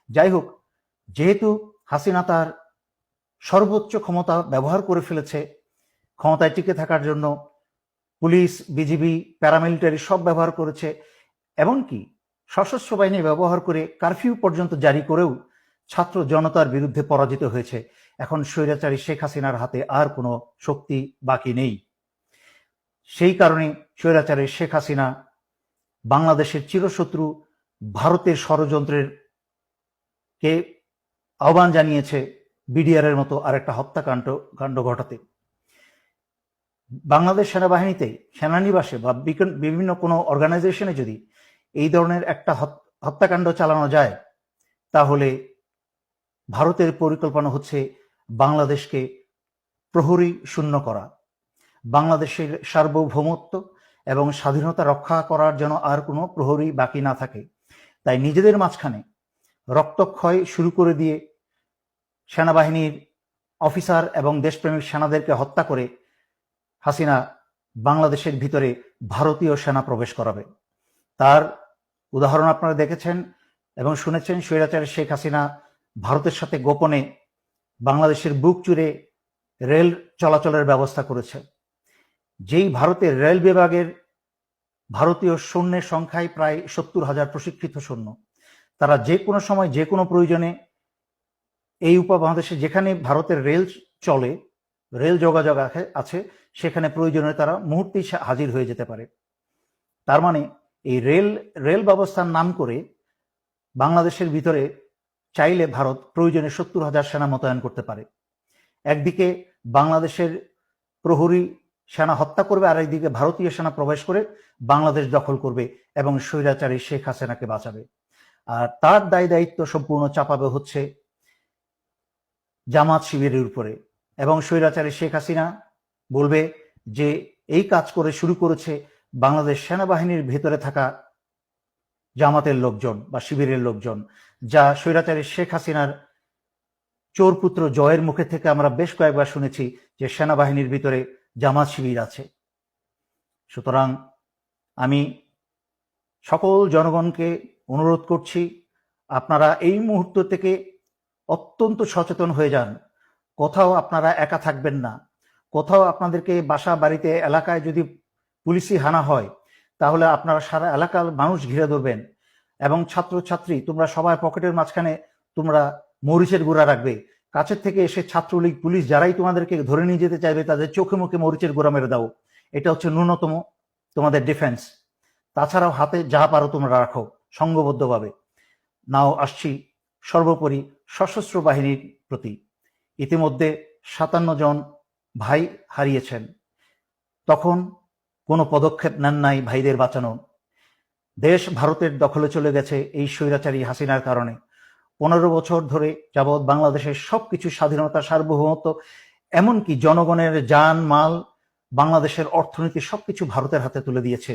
যাই হোক, যেহেতু হাসিনা তার সর্বোচ্চ ক্ষমতা ব্যবহার করে ফেলেছে, ক্ষমতায় টিকে থাকার জন্য পুলিশ, বিজিবি, প্যারামিলিটারি সব ব্যবহার করেছে, এমনকি সশস্ত্র বাহিনী ব্যবহার করে কারফিউ পর্যন্ত জারি করেও ছাত্র জনতার বিরুদ্ধে পরাজিত হয়েছে। এখন স্বৈরাচারী শেখ হাসিনার হাতে আর কোনো শক্তি বাকি নেই। সেই কারণে স্বৈরাচারী শেখ হাসিনা বাংলাদেশের চিরশত্রু ভারতের ষড়যন্ত্রের কে আহ্বান জানিয়েছে বিডিআরের মতো আরেকটা হত্যাকাণ্ড ঘটাতে। বাংলাদেশ সেনাবাহিনীতে, সেনানিবাসে বা বিভিন্ন কোনো অর্গানাইজেশনে যদি এই ধরনের একটা হত্যাকাণ্ড চালানো যায়, তাহলে ভারতের পরিকল্পনা হচ্ছে বাংলাদেশকে প্রহরী শূন্য করা, বাংলাদেশের সার্বভৌমত্ব এবং স্বাধীনতা রক্ষা করার জন্য আর কোনো প্রহরী বাকি না থাকে। তাই নিজেদের মাঝখানে রক্তক্ষয় শুরু করে দিয়ে সেনাবাহিনীর অফিসার এবং দেশপ্রেমিক সেনাদেরকে হত্যা করে হাসিনা বাংলাদেশের ভিতরে ভারতীয় সেনা প্রবেশ করাবে। তার উদাহরণ আপনারা দেখেছেন এবং শুনেছেন। স্বৈরাচারী শেখ হাসিনা ভারতের সাথে গোপনে বাংলাদেশের বুক চুরে রেল চলাচলের ব্যবস্থা করেছে। যেই ভারতের রেল বিভাগের ভারতীয় সৈন্যের সংখ্যায় প্রায় 70,000 প্রশিক্ষিত সৈন্য, তারা যে কোনো সময় যে কোনো প্রয়োজনে এই উপমহাদেশে যেখানে ভারতের রেল চলে, রেল যোগাযোগ আছে, সেখানে প্রয়োজনে তারা মুহূর্তেই হাজির হয়ে যেতে পারে। তার মানে এই রেল ব্যবস্থার নাম করে বাংলাদেশের ভিতরে চাইলে ভারত প্রয়োজনে 70,000 সেনা মোতায়েন করতে পারে। একদিকে বাংলাদেশের প্রহরী সেনা হত্যা করবে, আর একদিকে ভারতীয় সেনা প্রবেশ করে বাংলাদেশ দখল করবে এবং স্বৈরাচারী শেখ হাসিনাকে বাঁচাবে। আর তার দায় দায়িত্ব সম্পূর্ণ চাপাবে হচ্ছে জামাত শিবিরের উপরে, এবং স্বৈরাচারী শেখ হাসিনা বলবে যে এই কাজ করে শুরু করেছে বাংলাদেশ সেনাবাহিনীর ভেতরে থাকা জামাতের লোকজন বা শিবিরের লোকজন, যা স্বৈরাচারী শেখ হাসিনার চোরপুত্র জয়ের মুখে থেকে আমরা বেশ কয়েকবার শুনেছি যে সেনাবাহিনীর ভিতরে জামাত শিবির আছে। সুতরাং আমি সকল জনগণকে অনুরোধ করছি, আপনারা এই মুহূর্ত থেকে অত্যন্ত সচেতন হয়ে যান। কোথাও আপনারা একা থাকবেন না। কোথাও আপনাদেরকে বাসা বাড়িতে এলাকায় যদি পুলিশি হানা হয়, তাহলে আপনারা সারা এলাকার মানুষ ঘিরে ধরবেন এবং ছাত্রছাত্রী তোমরা সবাই পকেটের মাঝখানে তোমরা মরিচের গুঁড়া রাখবে। কাছের থেকে এসে ছাত্রলীগ, পুলিশ যারাই তোমাদেরকে ধরে নিয়ে যেতে চাইবে, তাদের চোখে মুখে মরিচের গুঁড়া মেরে দাও। এটা হচ্ছে ন্যূনতম তোমাদের ডিফেন্স। তাছাড়াও হাতে যা পারো তোমরা রাখো সংঘবদ্ধভাবে। নাও আসছি সর্বোপরি সশস্ত্র বাহিনীর প্রতি। ইতিমধ্যে 57 জন ভাই হারিয়েছেন, তখন কোনো পদক্ষেপ নেন নাই ভাইদের বাঁচানো। দেশ ভারতের দখলে চলে গেছে এই স্বৈরাচারী হাসিনার কারণে। 15 বছর ধরে যাবৎ বাংলাদেশের সবকিছু স্বাধীনতা, সার্বভৌমত্ব, এমনকি জনগণের জান মাল, বাংলাদেশের অর্থনীতি সবকিছু ভারতের হাতে তুলে দিয়েছে।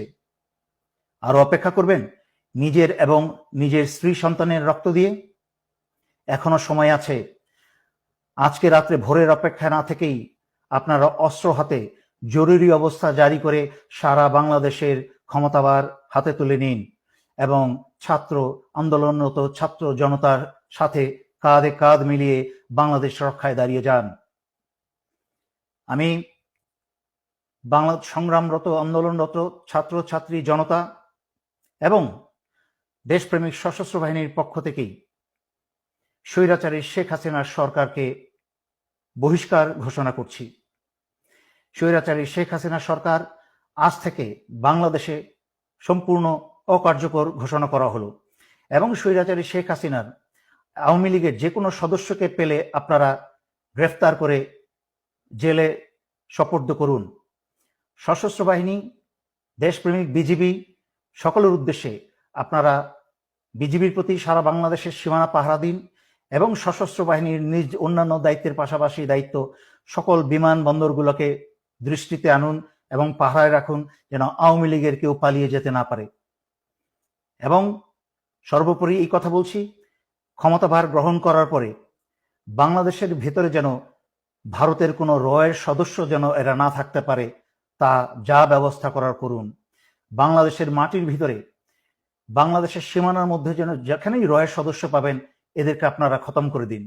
আরো অপেক্ষা করবেন নিজের এবং নিজের স্ত্রী সন্তানের রক্ত দিয়ে? এখনো সময় আছে। আজকে রাত্রে ভোরের অপেক্ষা না থেকেই আপনারা অস্ত্র হাতে জরুরি অবস্থা জারি করে সারা বাংলাদেশের ক্ষমতাভার হাতে তুলে নিন এবং ছাত্র আন্দোলনরত ছাত্র জনতার সাথে কাঁধে কাঁধ মিলিয়ে বাংলাদেশ রক্ষায় দাঁড়িয়ে যান। আমি বাংলা সংগ্রামরত, আন্দোলনরত ছাত্র ছাত্রী জনতা এবং দেশপ্রেমিক সশস্ত্র বাহিনীর পক্ষ থেকেই স্বৈরাচারী শেখ হাসিনার সরকারকে বহিষ্কার ঘোষণা করছি। স্বৈরাচারী শেখ হাসিনা সরকার আজ থেকে বাংলাদেশে সম্পূর্ণ অকার্যকর ঘোষণা করা হলো এবং স্বৈরাচারী শেখ হাসিনার আওয়ামী লীগের যে কোনো সদস্যকে পেলে আপনারা গ্রেফতার করে জেলে সোপর্দ করুন। সশস্ত্র বাহিনী, দেশপ্রেমিক বিজিবি সকলের উদ্দেশ্যে আপনারা বিজিবির প্রতি সারা বাংলাদেশের সীমানা পাহারা দিন এবং সশস্ত্র বাহিনীর নিজ অন্যান্য দায়িত্বের পাশাপাশি দায়িত্ব সকল বিমানবন্দরগুলোকে দৃষ্টিতে আনুন এবং পাহারায় রাখুন, যেন আওয়ামী লীগের কেউ পালিয়ে যেতে না পারে। এবং সর্বোপরি এই কথা বলছি, ক্ষমতাভার গ্রহণ করার পরে বাংলাদেশের ভেতরে যেন ভারতের কোনো রয়ের সদস্য যেন এরা না থাকতে পারে, তা যা ব্যবস্থা করার করুন। বাংলাদেশের মাটির ভিতরে, বাংলাদেশের সীমানার মধ্যে যেন যেখানেই রয়ের সদস্য পাবেন এদেরকে আপনারা খতম করে দিন।